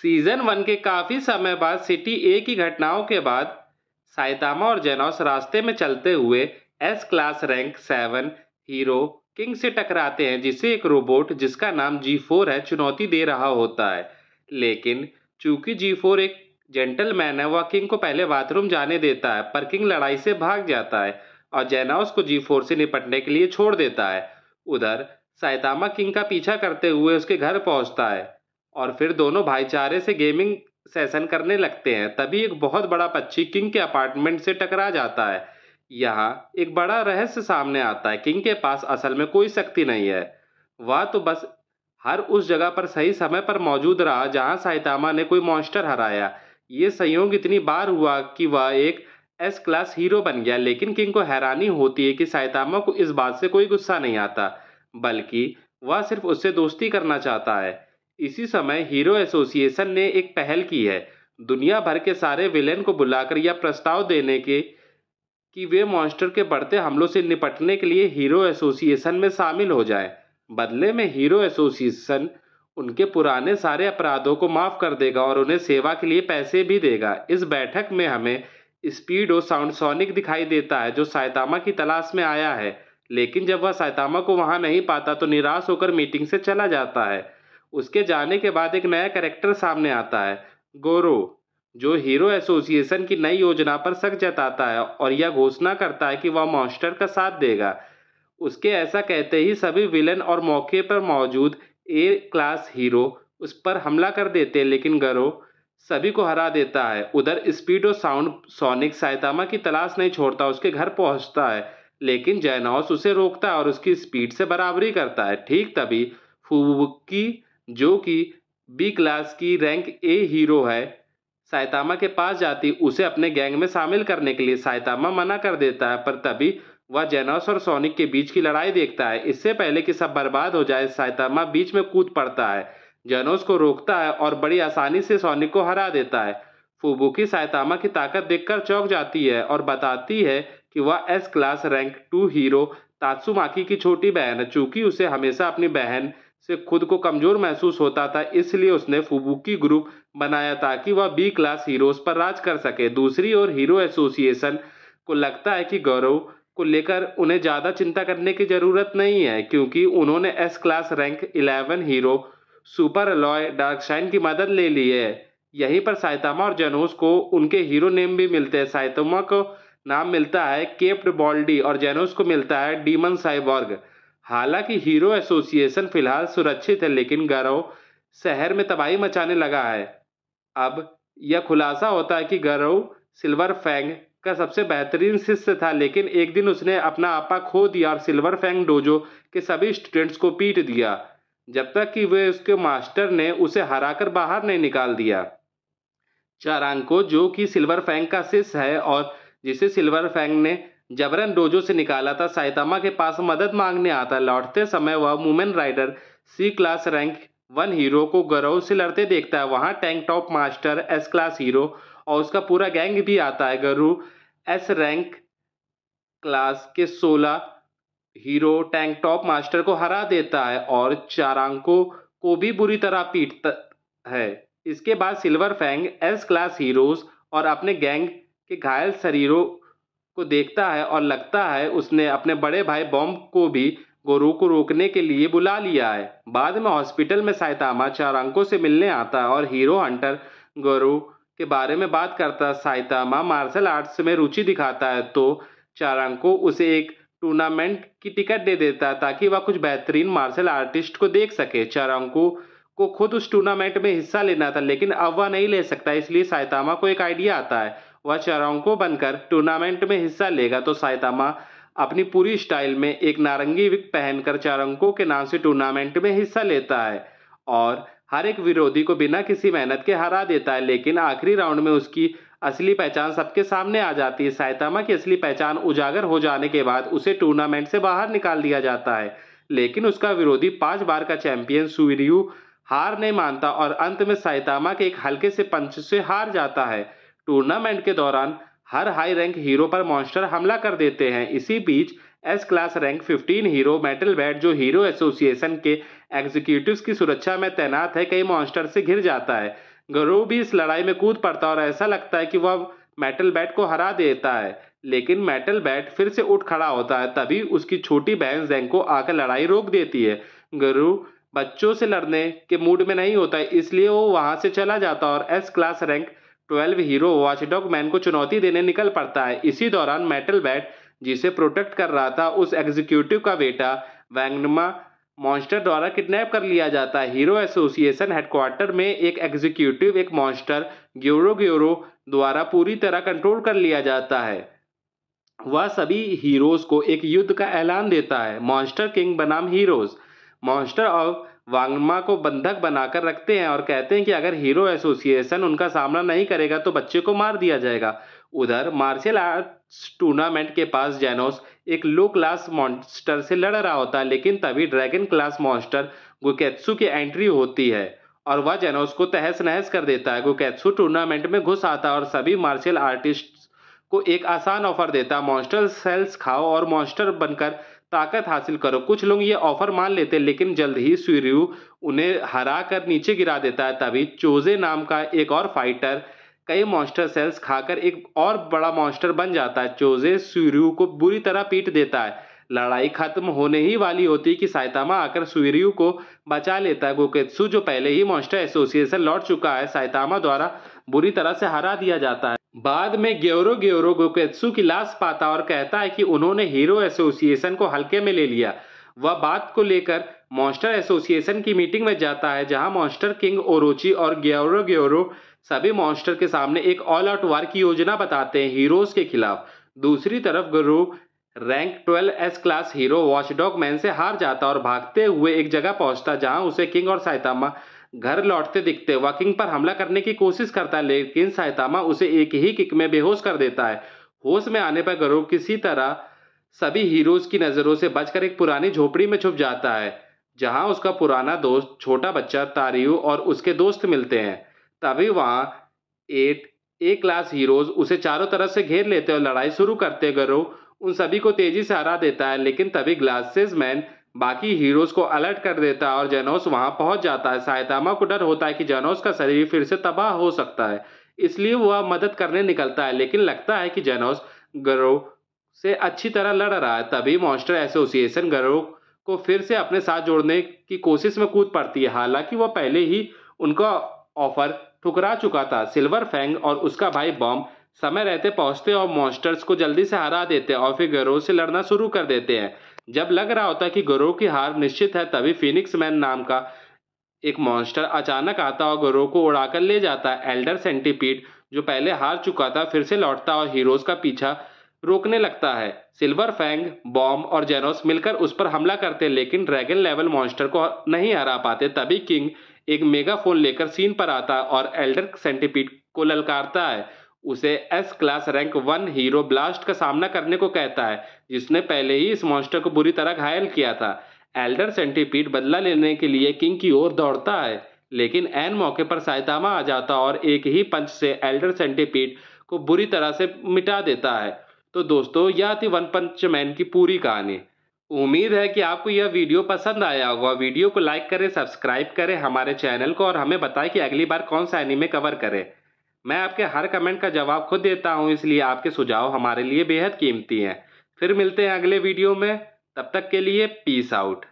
Season 1 के काफी समय बाद सिटी ए की घटनाओं के बाद साइतामा और जेनोस रास्ते में चलते हुए S class rank 7 hero king से टकराते हैं, जिसे एक रोबोट जिसका नाम G4 है चुनौती दे रहा होता है। लेकिन चूंकि G4 एक जेंटलमैन है, वह किंग को पहले बाथरूम जाने देता है, पर किंग लड़ाई से भाग जाता है और जेनोस को G4 से निपटने के लिए छोड़ देता है। उधर साइतामा किंग का पीछा करते हुए उसके घर पहुंचता है और फिर दोनों भाईचारे से गेमिंग सेशन करने लगते हैं। तभी एक बहुत बड़ा पक्षी किंग के अपार्टमेंट से टकरा जाता है। यहाँ एक बड़ा रहस्य सामने आता है। किंग के पास असल में कोई शक्ति नहीं है, वह तो बस हर उस जगह पर सही समय पर मौजूद रहा जहां साइतामा ने कोई मॉन्स्टर हराया। ये संयोग इतनी बार हुआ कि वह एक एस क्लास हीरो बन गया। लेकिन किंग को हैरानी होती है कि साइतामा को इस बात से कोई गुस्सा नहीं आता, बल्कि वह सिर्फ उससे दोस्ती करना चाहता है। इसी समय हीरो एसोसिएशन ने एक पहल की है, दुनिया भर के सारे विलेन को बुलाकर यह प्रस्ताव देने के कि वे मॉन्स्टर के बढ़ते हमलों से निपटने के लिए हीरो एसोसिएशन में शामिल हो जाएं। बदले में हीरो एसोसिएशन उनके पुराने सारे अपराधों को माफ कर देगा और उन्हें सेवा के लिए पैसे भी देगा। इस बैठक में हमें स्पीड और साउंड सोनिक दिखाई देता है, जो साइतामा की तलाश में आया है। लेकिन जब वह साइतामा को वहां नहीं पाता तो निराश होकर मीटिंग से चला जाता है। उसके जाने के बाद एक नया कैरेक्टर सामने आता है, गोरो, जो हीरो एसोसिएशन की नई योजना पर शक जताता है और यह घोषणा करता है कि वह मॉन्स्टर का साथ देगा। उसके ऐसा कहते ही सभी विलेन और मौके पर मौजूद ए क्लास हीरो उस पर हमला कर देते हैं, लेकिन गरो सभी को हरा देता है। उधर स्पीड और साउंड सोनिक साइतामा की तलाश नहीं छोड़ता, उसके घर पहुंचता है, लेकिन जैनोस उसे रोकता है और उसकी स्पीड से बराबरी करता है। ठीक तभी फुबुकी, जो कि बी क्लास की रैंक ए हीरो है, साइतामा के पास जाती उसे अपने गैंग में शामिल करने के लिए। साइतामा मना कर देता है, पर तभी वह जेनोस और सोनिक के बीच की लड़ाई देखता है। इससे पहले कि सब बर्बाद हो जाए, साइतामा बीच में कूद पड़ता है, जेनोस को रोकता है और बड़ी आसानी से सोनिक को हरा देता है। फुबुकी साइतामा की ताकत देखकर चौंक जाती है और बताती है कि वह एस क्लास रैंक 2 हीरो तात्सुमाकी की छोटी बहन है। चूंकि उसे हमेशा अपनी बहन से खुद को कमजोर महसूस होता था, इसलिए उसने फुबुकी ग्रुप बनाया ताकि वह बी क्लास हीरोज पर राज कर सके। दूसरी ओर हीरो एसोसिएशन को लगता है कि गौरव को लेकर उन्हें ज्यादा चिंता करने की जरूरत नहीं है, क्योंकि उन्होंने S class rank 11 hero Super Alloy Darkshine की मदद ले ली है। यहीं पर साइतामा और जेनोस को उनके हीरो नेम भी मिलते हैं। साइतामा को नाम मिलता है केप्ड बॉल्डी और जेनोस को मिलता है डीमन साइबॉर्ग। हालांकि हीरो एसोसिएशन फिलहाल सुरक्षित है, लेकिन गौरव शहर में तबाही मचाने लगा है। अब यह खुलासा होता है कि गौरव सिल्वर फैंग का सबसे बेहतरीन शिष्य था, लेकिन एक दिन उसने अपना आपा खो दिया और सिल्वर फैंग डोजो के सभी स्टूडेंट्स को पीट दिया, जब तक कि वे उसके मास्टर ने उसे हराकर बाहर नहीं निकाल दिया। चारांको, जो कि सिल्वर फैंग का शिष्य है और जिसे सिल्वर फैंग ने जबरन डोजो से निकाला था, साइतामा के पास मदद मांगने आता है। लौटते समय वह वुमेन राइडर सी क्लास रैंक 1 हीरो को गौरव से लड़ते देखता है। वहां tank top master S class hero और उसका पूरा गैंग भी आता है। गौरव एस रैंक क्लास के 16 हीरो टैंक टॉप मास्टर को हरा देता है और चारांको को भी बुरी तरह पीटता है। इसके बाद silver fang S class heroes और अपने गैंग के घायल शरीरों को देखता है और लगता है उसने अपने बड़े भाई बॉम्ब को भी गोरू को रोकने के लिए बुला लिया है। बाद में हॉस्पिटल में साइतामा चारांको से मिलने आता है और हीरो हंटर गोरू के बारे में बात करता है। साइतामा मार्शल आर्ट्स में रुचि दिखाता है, तो चारांको उसे एक टूर्नामेंट की टिकट दे देता है ताकि वह कुछ बेहतरीन मार्शल आर्टिस्ट को देख सके। चारांको को खुद उस टूर्नामेंट में हिस्सा लेना था, लेकिन अब वह नहीं ले सकता, इसलिए साइतामा को एक आइडिया आता है। वह चारांको बनकर टूर्नामेंट में हिस्सा लेगा, तो साइतामा अपनी पूरी स्टाइल में एक नारंगी विग पहनकर चारांको के नाम से टूर्नामेंट में हिस्सा लेता है और हर एक विरोधी को बिना किसी मेहनत के हरा देता है। लेकिन आखिरी राउंड में उसकी असली पहचान सबके सामने आ जाती है। साइतामा की असली पहचान उजागर हो जाने के बाद उसे टूर्नामेंट से बाहर निकाल दिया जाता है, लेकिन उसका विरोधी 5 बार का चैंपियन सुइरयू हार नहीं मानता और अंत में साइतामा के एक हल्के से पंच से हार जाता है। टूर्नामेंट के दौरान हर हाई रैंक हीरो पर मॉन्स्टर हमला कर देते हैं। इसी बीच S class rank 15 hero Metal Bat, जो हीरो एसोसिएशन के एग्जीक्यूटिव्स की सुरक्षा में तैनात है, कई मॉन्स्टर से घिर जाता है। गरो भी इस लड़ाई में कूद पड़ता और ऐसा लगता है कि वह मेटल बैट को हरा देता है, लेकिन मेटल बैट फिर से उठ खड़ा होता है। तभी उसकी छोटी बहन ज़ेंको आकर लड़ाई रोक देती है। गरो बच्चों से लड़ने के मूड में नहीं होता है, इसलिए वो वहां से चला जाता और S class rank 12 hero watchdog man को चुनौती देने निकल पड़ता है। इसी दौरान मेटल बैट जिसे प्रोटेक्ट कर रहा था उस एग्जीक्यूटिव का बेटा वैंगनमा मॉन्स्टर द्वारा किडनैप कर लिया जाता है। हीरो एसोसिएशन हेडक्वार्टर में एक एग्जीक्यूटिव एक मॉन्स्टर ग्योरो द्वारा पूरी तरह कंट्रोल कर लिया जाता है। वह सभी हीरोज को एक युद्ध का ऐलान देता है। मॉन्स्टर किंग बनाम हीरोज मॉन्स्टर और वांगमा को बंधक बनाकर रखते हैं और कहते हैं कि अगर हीरो एसोसिएशन उनका सामना नहीं करेगा तो बच्चे को मार दिया जाएगा। उधर मार्शल आर्ट्स टूर्नामेंट के पास जेनोस एक लो क्लास मॉन्स्टर से लड़ रहा होता है, लेकिन तभी ड्रैगन क्लास मॉन्स्टर गुकेत्सु की एंट्री होती है और वह जेनोस को तहस नहस कर देता है। गुकेत्सु टूर्नामेंट में घुस आता है और सभी मार्शल आर्टिस्ट को एक आसान ऑफर देता, मॉन्स्टर सेल्स खाओ और मॉन्स्टर बनकर ताकत हासिल करो। कुछ लोग ये ऑफर मान लेते, लेकिन जल्द ही सुर्यू उन्हें हरा कर नीचे गिरा देता है। तभी चोजे नाम का एक और फाइटर कई मॉन्स्टर सेल्स खाकर एक और बड़ा मॉन्स्टर बन जाता है। चोजे सुर्यू को बुरी तरह पीट देता है। लड़ाई खत्म होने ही वाली होती कि साइतामा आकर सुर्यू को बचा लेता है। गोकेत्सु जो पहले ही मॉन्स्टर एसोसिएशन लौट चुका है, साइतामा द्वारा बुरी तरह से हरा दिया जाता है। बाद में ग्योरो गोकेत्सु की लाश पाता और कहता है कि उन्होंने हीरो एसोसिएशन को हल्के में ले लिया। वह बात को लेकर मॉन्स्टर एसोसिएशन की मीटिंग में जाता है, जहां मॉन्स्टर किंग ओरोची और ग्योरो सभी मॉन्स्टर के सामने एक ऑल आउट वार की योजना बताते हैं हीरोज के खिलाफ। दूसरी तरफ गुरु rank 12 S class hero watchdog man से हार जाता और भागते हुए एक जगह पहुंचता जहां उसे किंग और साइतामा घर लौटते दिखते। वह किंग पर हमला करने की कोशिश करता है, लेकिन साइतामा उसे एक ही किक में बेहोश कर देता है। होश में आने पर गरो किसी तरह सभी हीरोज की नजरों से बचकर एक पुरानी झोपड़ी में छुप जाता है, जहां उसका पुराना दोस्त छोटा बच्चा तारियो और उसके दोस्त मिलते हैं। तभी वहां 8 ए क्लास हीरोज उसे चारों तरफ से घेर लेते और लड़ाई शुरू करते। गरो उन सभी को तेजी से हरा देता है, लेकिन तभी ग्लासेस मैन बाकी हीरोज को अलर्ट कर देता है और जेनोस वहां पहुंच जाता है। साइतामा को डर होता है कि जेनोस का शरीर फिर से तबाह हो सकता है, इसलिए वह मदद करने निकलता है, लेकिन लगता है कि जेनोस गरो से अच्छी तरह लड़ रहा है। तभी मॉन्स्टर एसोसिएशन गरो को फिर से अपने साथ जोड़ने की कोशिश में कूद पड़ती है, हालांकि वह पहले ही उनका ऑफर ठुकरा चुका था। सिल्वर फैंग और उसका भाई बॉम्ब समय रहते पहुंचते और मॉन्स्टर्स को जल्दी से हरा देते और फिर गरो से लड़ना शुरू कर देते हैं। जब लग रहा होता है कि गरो की हार निश्चित है, तभी फिनिक्स मैन नाम का एक मॉन्स्टर अचानक आता और गरो को उड़ाकर ले जाता है। एल्डर सेंटीपीड जो पहले हार चुका था फिर से लौटता और हीरोज का पीछा रोकने लगता है। सिल्वर फैंग, बॉम्ब और जेनोस मिलकर उस पर हमला करते, लेकिन ड्रैगन लेवल मॉन्स्टर को नहीं हरा पाते। तभी किंग एक मेगाफोन लेकर सीन पर आता है और एल्डर सेंटीपीड को ललकारता है। उसे S class rank 1 hero blast का सामना करने को कहता है, जिसने पहले ही इस मॉन्स्टर को बुरी तरह घायल किया था। एल्डर सेंटीपीड बदला लेने के लिए किंग की ओर दौड़ता है, लेकिन ऐन मौके पर साइतामा आ जाता और एक ही पंच से एल्डर सेंटीपीड को बुरी तरह से मिटा देता है। तो दोस्तों, यह थी वन पंच मैन की पूरी कहानी। उम्मीद है कि आपको यह वीडियो पसंद आया होगा। वीडियो को लाइक करें, सब्सक्राइब करें हमारे चैनल को और हमें बताएं कि अगली बार कौन सा एनीमे कवर करें। मैं आपके हर कमेंट का जवाब खुद देता हूं, इसलिए आपके सुझाव हमारे लिए बेहद कीमती हैं। फिर मिलते हैं अगले वीडियो में, तब तक के लिए पीस आउट।